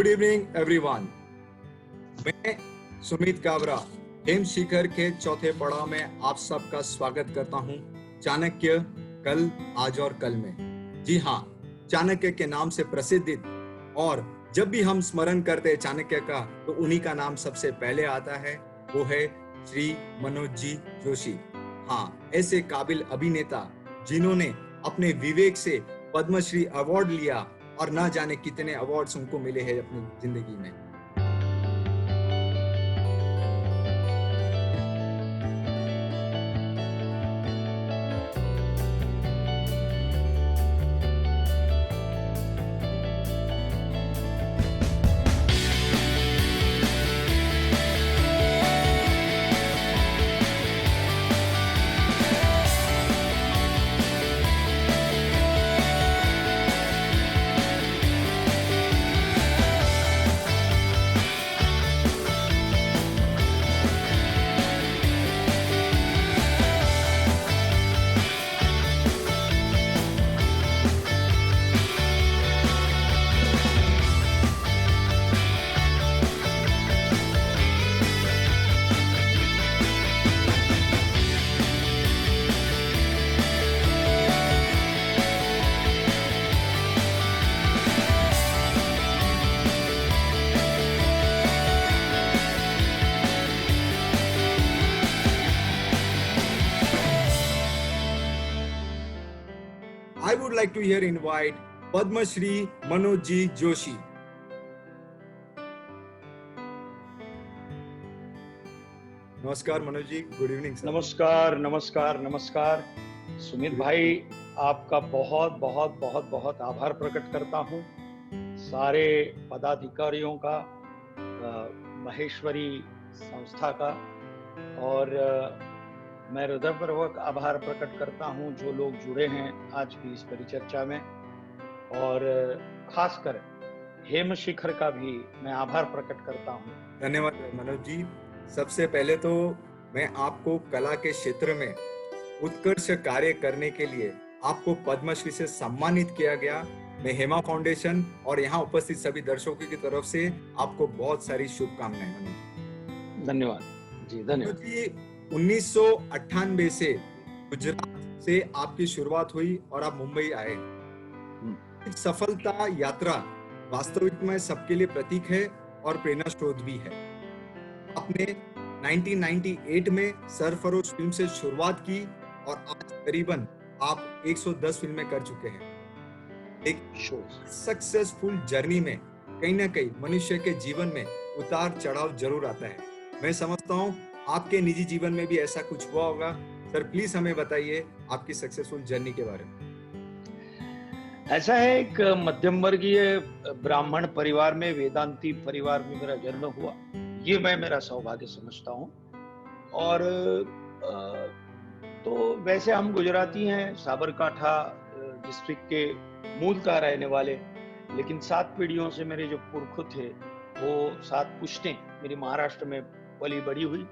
Good evening everyone. मैं सुमित काबरा हेम शिखर के चौथे पड़ाव में आप सबका स्वागत करता हूं। चाणक्य कल, आज और कल में। जी हाँ, चाणक्य के नाम से प्रसिद्ध, और जब भी हम स्मरण करते हैं चाणक्य का तो उन्हीं का नाम सबसे पहले आता है, वो है श्री मनोज जी जोशी। हाँ, ऐसे काबिल अभिनेता जिन्होंने अपने विवेक से पद्मश्री अवार्ड लिया और ना जाने कितने अवार्ड्स उनको मिले हैं अपनी जिंदगी में। I would like to here invite Padma Shri Manoj Ji Joshi. नमस्कार Manoj ji, good evening sir. नमस्कार नमस्कार नमस्कार सुमित भाई, आपका बहुत बहुत बहुत बहुत आभार प्रकट करता हूँ। सारे पदाधिकारियों का, महेश्वरी संस्था का, और मैं हृदयपूर्वक आभार प्रकट करता हूँ जो लोग जुड़े हैं आज की इस परिचर्चा में, और खासकर हेम शिखर का भी मैं आभार प्रकट करता हूँ। धन्यवाद मनोज जी। सबसे पहले तो मैं आपको कला के क्षेत्र में उत्कर्ष कार्य करने के लिए आपको पद्मश्री से सम्मानित किया गया। मैं हेमा फाउंडेशन और यहाँ उपस्थित सभी दर्शकों की तरफ से आपको बहुत सारी शुभकामनाएं मनोज। धन्यवाद जी, धन्यवाद जी। 1998 से गुजरात से आपकी शुरुआत हुई और आप मुंबई आए। सफलता यात्रा वास्तविक में सबके लिए प्रतीक है और प्रेरणा स्रोत भी है। आपने 1998 में सरफरोश फिल्म से शुरुआत की और आज करीबन आप 110 फिल्में कर चुके हैं। एक सक्सेसफुल जर्नी में कहीं ना कहीं मनुष्य के जीवन में उतार चढ़ाव जरूर आता है। मैं समझता हूँ आपके निजी जीवन में भी ऐसा कुछ हुआ होगा। सर प्लीज हमें बताइए आपकी सक्सेसफुल जर्नी के बारे में। ऐसा है, एक मध्यम वर्गीय ब्राह्मण परिवार में, वेदांती परिवार में मेरा जन्म हुआ। ये मैं मेरा सौभाग्य समझता हूँ। और तो वैसे हम गुजराती हैं, साबरकांठा डिस्ट्रिक्ट के मूलतः रहने वाले, लेकिन 7 पीढ़ियों से मेरे जो पुरख थे वो 7 पुश्तें मेरी महाराष्ट्र में पली बड़ी हुई,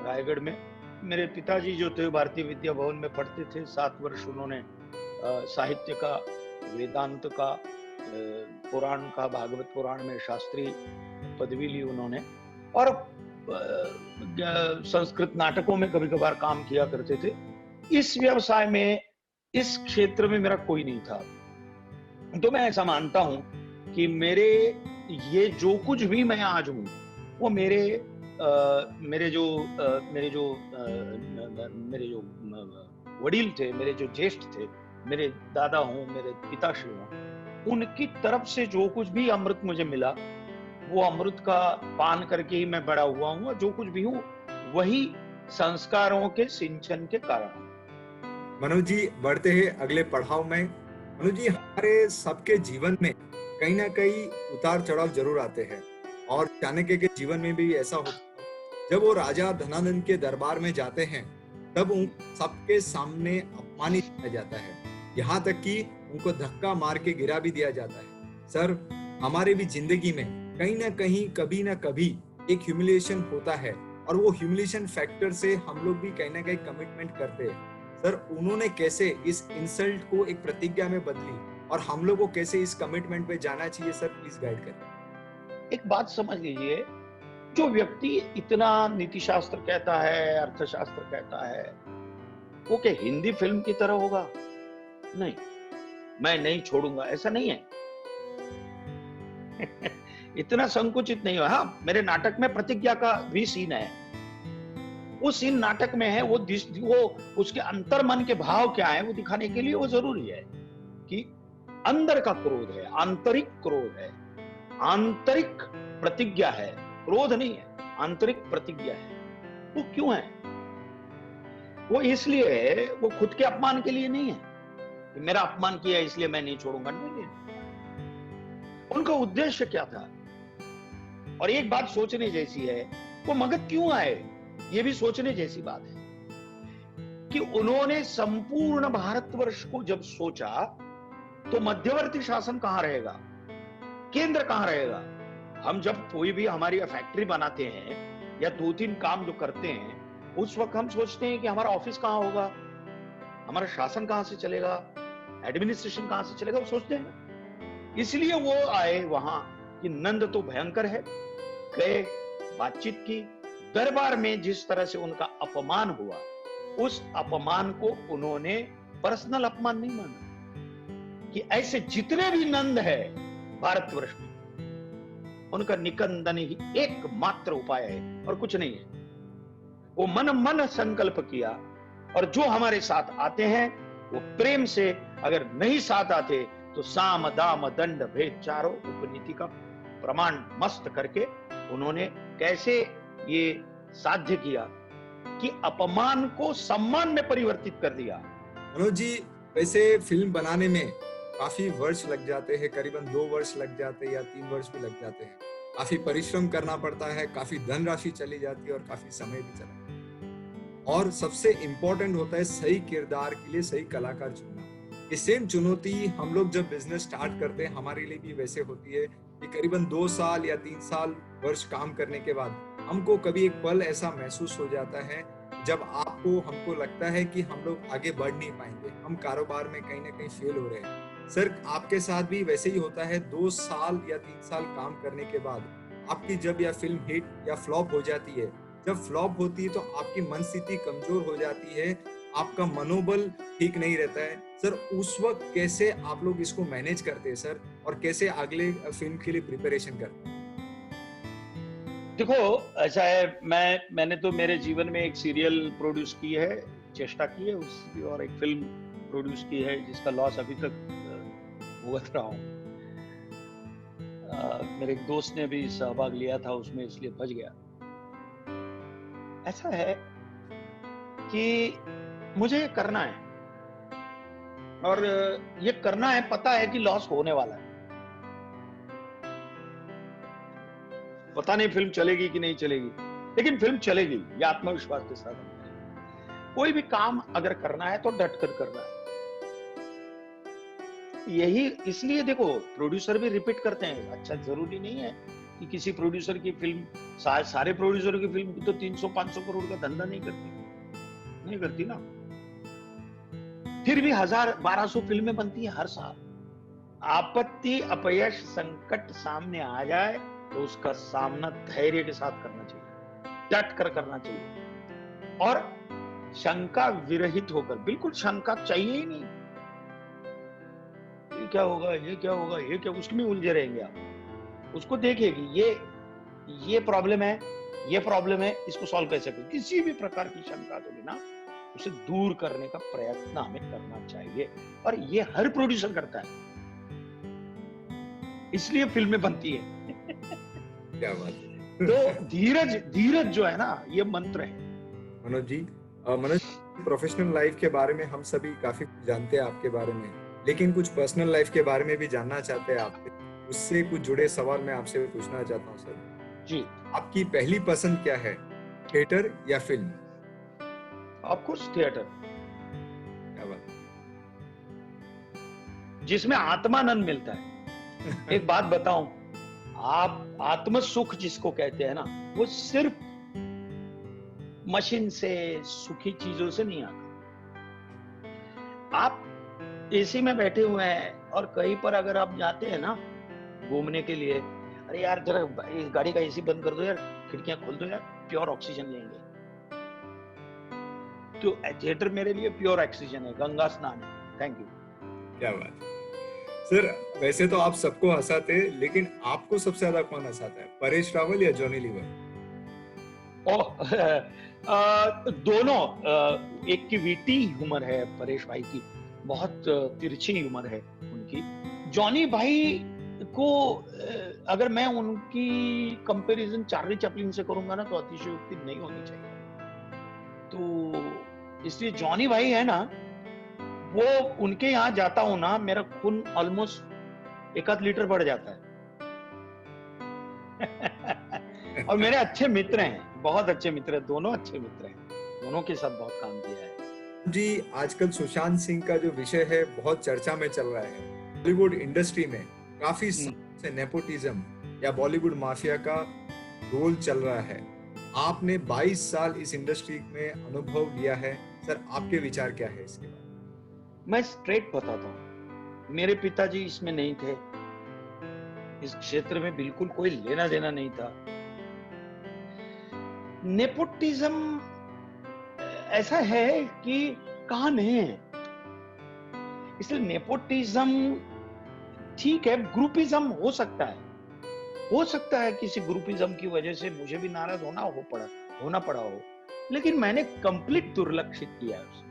रायगढ़ में। मेरे पिताजी जो थे भारतीय विद्या भवन में पढ़ते थे। 7 वर्ष उन्होंने साहित्य का, वेदांत का, पुराण का, भागवत पुराण में शास्त्री पदवी ली उन्होंने, और संस्कृत नाटकों में कभी कभार काम किया करते थे। इस व्यवसाय में, इस क्षेत्र में मेरा कोई नहीं था। तो मैं ऐसा मानता हूं कि मेरे ये जो कुछ भी मैं आज हूं वो मेरे जो वडील थे, मेरे जो ज्येष्ठ थे, मेरे दादा हूं, मेरे पिताश्री हूं, उनकी तरफ से जो कुछ भी अमृत मुझे मिला वो अमृत का पान करके ही मैं बड़ा हुआ हूं। और जो कुछ भी हूं वही संस्कारों के सिंचन के कारण। मनोज जी, बढ़ते हैं अगले पड़ाव में। मनोज जी, हमारे सबके जीवन में कहीं ना कहीं उतार चढ़ाव जरूर आते हैं, और चाणक्य के जीवन में भी ऐसा होता है। जब वो राजा धनानंद के दरबार में जाते हैं तब उन सबके सामने अपमानित किया जाता है, यहाँ तक कि उनको धक्का मार के गिरा भी दिया जाता है। सर, हमारे भी जिंदगी में कहीं ना कहीं, कभी ना कभी एक ह्यूमिलिएशन होता है, और वो ह्यूमिलिएशन फैक्टर से हम लोग भी कहीं ना कहीं कमिटमेंट करते हैं। सर, उन्होंने कैसे इस इंसल्ट को एक प्रतिज्ञा में बदली, और हम लोग को कैसे इस कमिटमेंट पे जाना चाहिए? सर प्लीज गाइड करें। एक बात समझ लीजिए, जो व्यक्ति इतना नीति शास्त्र कहता है, अर्थशास्त्र कहता है, वो क्या हिंदी फिल्म की तरह होगा? नहीं, मैं नहीं छोड़ूंगा, ऐसा नहीं है। इतना संकुचित नहीं है। हाँ, मेरे नाटक में प्रतिज्ञा का भी सीन है। वो सीन नाटक में है, वो उसके अंतर्मन के भाव क्या है वो दिखाने के लिए वो जरूरी है कि अंदर का क्रोध है, आंतरिक क्रोध है, आंतरिक प्रतिज्ञा है, क्रोध नहीं है, आंतरिक प्रतिज्ञा है। वो क्यों है? वो इसलिए है, वो खुद के अपमान के लिए नहीं है कि मेरा अपमान किया इसलिए मैं नहीं छोड़ूंगा। नहीं, उनका उद्देश्य क्या था? और एक बात सोचने जैसी है, वो मगध क्यों आए, ये भी सोचने जैसी बात है कि उन्होंने संपूर्ण भारतवर्ष को जब सोचा तो मध्यवर्ती शासन कहां रहेगा, केंद्र कहां रहेगा? हम जब कोई भी हमारी फैक्ट्री बनाते हैं या 2-3 काम जो करते हैं, उस वक्त हम सोचते हैं कि हमारा ऑफिस कहां होगा, हमारा शासन कहां से चलेगा, एडमिनिस्ट्रेशन कहां से चलेगा, वो सोचते हैं। इसलिए वो आए वहां कि नंद तो भयंकर है, गए, बातचीत की, दरबार में जिस तरह से उनका अपमान हुआ, उस अपमान को उन्होंने पर्सनल अपमान नहीं माना कि ऐसे जितने भी नंद है भारतवर्ष में, उनका निकंदन ही एकमात्र उपाय है और कुछ नहीं है। वो मन मन संकल्प किया, और जो हमारे साथ आते हैं वो प्रेम से, अगर नहीं साथ आते तो साम दाम दंड भेद चारों उपनीति का प्रमाण मस्त करके उन्होंने कैसे ये साध्य किया कि अपमान को सम्मान में परिवर्तित कर दिया। मनोज जी, वैसे फिल्म बनाने में काफी वर्ष लग जाते हैं, करीबन 2 वर्ष लग जाते हैं या 3 वर्ष भी लग जाते हैं। काफी परिश्रम करना पड़ता है, काफी धनराशि चली जाती है और काफी समय भी चला जाता है। और सबसे इम्पोर्टेंट होता है सही किरदार के लिए सही कलाकार चुनना। ये सेम चुनौती हम लोग जब बिजनेस स्टार्ट करते हैं, हमारे लिए भी वैसे होती है कि करीबन 2 साल या 3 साल वर्ष काम करने के बाद हमको कभी एक पल ऐसा महसूस हो जाता है जब हमको लगता है कि हम लोग आगे बढ़ नहीं पाएंगे, हम कारोबार में कहीं ना कहीं फेल हो रहे हैं। सर, आपके साथ भी वैसे ही होता है? 2 साल या 3 साल काम करने के बाद आपकी जब या फिल्म हिट या फ्लॉप हो जाती है, जब फ्लॉप होती है तो आपकी मन स्थिति कमजोर हो जाती है, आपका मनोबल ठीक नहीं रहता है। सर, उस वक्त कैसे आप लोग इसको मैनेज करते हैं सर, और कैसे अगले फिल्म के लिए प्रिपरेशन करते हैं? देखो, ऐसा है, मैंने तो मेरे जीवन में एक सीरियल प्रोड्यूस की है, चेष्टा की है उसकी, और एक फिल्म प्रोड्यूस की है जिसका लॉस अभी तक भुगत रहा हूँ। मेरे एक दोस्त ने भी सहभाग लिया था उसमें, इसलिए बच गया। ऐसा है कि मुझे ये करना है, और ये करना है, पता है कि लॉस होने वाला है, पता नहीं फिल्म चलेगी कि नहीं चलेगी, लेकिन फिल्म चलेगी, ये आत्मविश्वास के साथ। कोई भी काम अगर करना है तो डट कर करना है। यही इसलिए देखो, प्रोड्यूसर भी रिपीट करते हैं। अच्छा, जरूरी नहीं है कि किसी प्रोड्यूसर की फिल्म, सारे प्रोड्यूसर की फिल्म तो 300-500 करोड़ का धंधा नहीं करती ना। फिर भी 1000-1200 फिल्में बनती है हर साल। आपत्ति, अपयश, संकट सामने आ जाए तो उसका सामना धैर्य के साथ करना चाहिए, डट कर करना चाहिए, और शंका विरहित होकर। बिल्कुल शंका चाहिए ही नहीं, ये क्या होगा, ये क्या होगा, ये क्या, उसमें उलझे रहेंगे आप। उसको देखिए कि ये प्रॉब्लम है, ये प्रॉब्लम है, इसको सॉल्व कैसे करें। किसी भी प्रकार की शंका के बिना उसे दूर करने का प्रयत्न हमें करना चाहिए, और ये हर प्रोड्यूसर करता है, इसलिए फिल्में बनती है। क्या बात है। तो धीरज जो है ना, ये मंत्र है। मनोज जी, प्रोफेशनल लाइफ के बारे में हम सभी काफी जानते हैं आपके बारे में, लेकिन कुछ पर्सनल लाइफ के बारे में भी जानना चाहते हैं आपसे। उससे कुछ जुड़े सवाल मैं आपसे पूछना चाहता हूँ सर जी। आपकी पहली पसंद क्या है, थिएटर या फिल्म? ऑफ कोर्स थिएटर, क्या बात, जिसमें आत्मानंद मिलता है। एक बात बताऊं, आप आत्म सुख जिसको कहते हैं ना, वो सिर्फ मशीन से, सुखी चीजों से नहीं आता। आप एसी में बैठे हुए हैं और कहीं पर अगर आप जाते हैं ना घूमने के लिए, अरे यार जरा इस गाड़ी का एसी बंद कर दो यार, खिड़कियां खोल दो यार, प्योर ऑक्सीजन लेंगे। तो थिएटर मेरे लिए प्योर ऑक्सीजन है, गंगा स्नान है। Thank you. क्या बात है सर। वैसे तो आप सबको हंसाते हैं, लेकिन आपको सबसे ज्यादा कौन हंसाता है, परेश रावल या जॉनी लीवर? दोनों। एक की वीटी ह्यूमर है परेश भाई की, बहुत तिरछी ह्यूमर है उनकी। जॉनी भाई को अगर मैं उनकी कंपैरिजन चार्ली चैपलिन से करूंगा ना, तो अतिशयोक्ति नहीं होनी चाहिए। तो इसलिए जॉनी भाई है ना, वो उनके यहाँ जाता हूं ना, मेरा खून ऑलमोस्ट 1 लीटर बढ़ जाता है। और मेरे अच्छे मित्र हैं, बहुत अच्छे मित्र हैं, दोनों अच्छे मित्र हैं, दोनों के साथ बहुत काम किया है जी। आजकल सुशांत सिंह का जो विषय है बहुत चर्चा में चल रहा है। बॉलीवुड इंडस्ट्री में काफी से नेपोटिज्म या बॉलीवुड माफिया का रोल चल रहा है। आपने 22 साल इस इंडस्ट्री में अनुभव लिया है सर, आपके विचार क्या है इसके बारे में? मैं स्ट्रेट बताता हूँ, मेरे पिताजी इसमें नहीं थे, इस क्षेत्र में बिल्कुल कोई लेना देना नहीं था। नेपोटिज्म ऐसा है कि कहां नहीं है, इसलिए नेपोटिज्म ठीक है। ग्रुपिज्म हो सकता है किसी ग्रुपिज्म की वजह से मुझे भी नाराज होना पड़ा हो, लेकिन मैंने कंप्लीट दुर्लक्षित किया है उसे।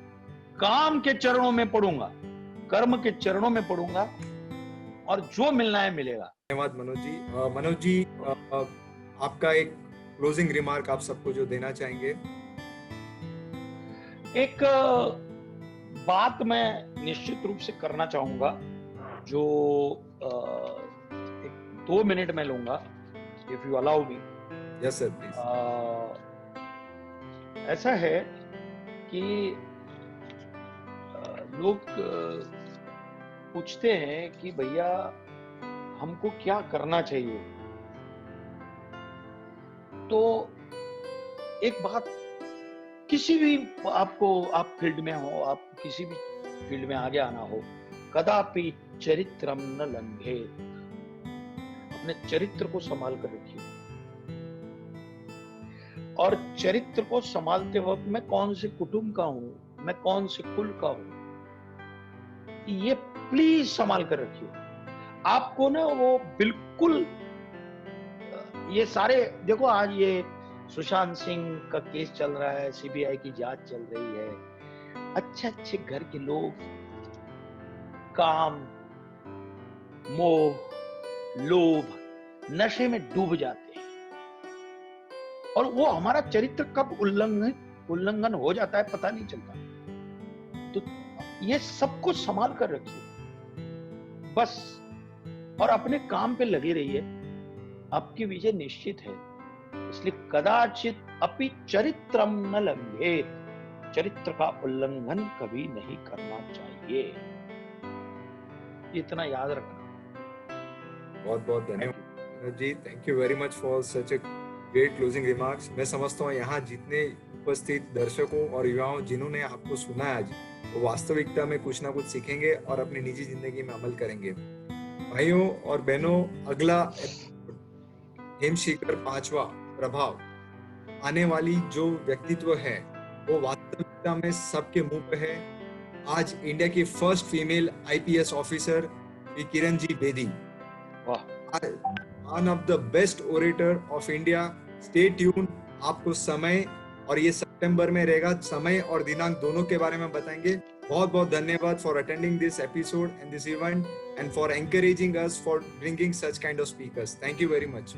काम के चरणों में पड़ूंगा, कर्म के चरणों में पड़ूंगा, और जो मिलना है मिलेगा। धन्यवाद मनोज जी। मनोज जी, आपका एक क्लोजिंग रिमार्क आप सबको जो देना चाहेंगे? एक बात मैं निश्चित रूप से करना चाहूंगा, जो 2 मिनट में लूंगा, if you allow me. Yes sir, please. ऐसा है कि लोग पूछते हैं कि भैया हमको क्या करना चाहिए। तो एक बात, किसी भी आप फील्ड में हो, आप किसी भी फील्ड में आगे आना हो, कदापि चरित्रम न लंघेत। अपने चरित्र को संभाल कर रखिए, और चरित्र को संभालते वक्त मैं कौन से कुटुंब का हूं, मैं कौन से कुल का हूं, ये प्लीज संभाल कर रखिए। आपको ना वो बिल्कुल, ये सारे देखो, आज ये सुशांत सिंह का केस चल रहा है, सीबीआई की जांच चल रही है। अच्छे घर के लोग काम, मोह, लोभ, नशे में डूब जाते हैं, और वो हमारा चरित्र कब उल्लंघन हो जाता है पता नहीं चलता। तो ये सब कुछ संभाल कर रखिए बस, और अपने काम पे लगे रहिए, आपकी विजय निश्चित है। इसलिए कदाचित अपि चरित्रम न लंघेत, चरित्र का उल्लंघन कभी नहीं करना चाहिए, इतना याद रखना। बहुत बहुत धन्यवाद ji. Thank you very much for such a great closing remarks. मैं समझता हूँ यहाँ जितने उपस्थित दर्शकों और युवाओं जिन्होंने आपको सुना आज, वो वास्तविकता में कुछ ना कुछ सीखेंगे और अपनी निजी जिंदगी में अमल करेंगे। भाइयों और बहनों, अगला हेमशिखर 5वां प्रभाव, आने वाली जो व्यक्तित्व है वो वास्तविकता में सबके मुंह पे है। आज इंडिया की first female IPS officer Kiran ji Bedi, one of the best orator of India. Stay tune, आपको समय, और ये सितंबर में रहेगा, समय और दिनांक दोनों के बारे में बताएंगे। बहुत बहुत धन्यवाद for attending this episode and this event, and for encouraging us for bringing such kind of speakers. Thank you very much.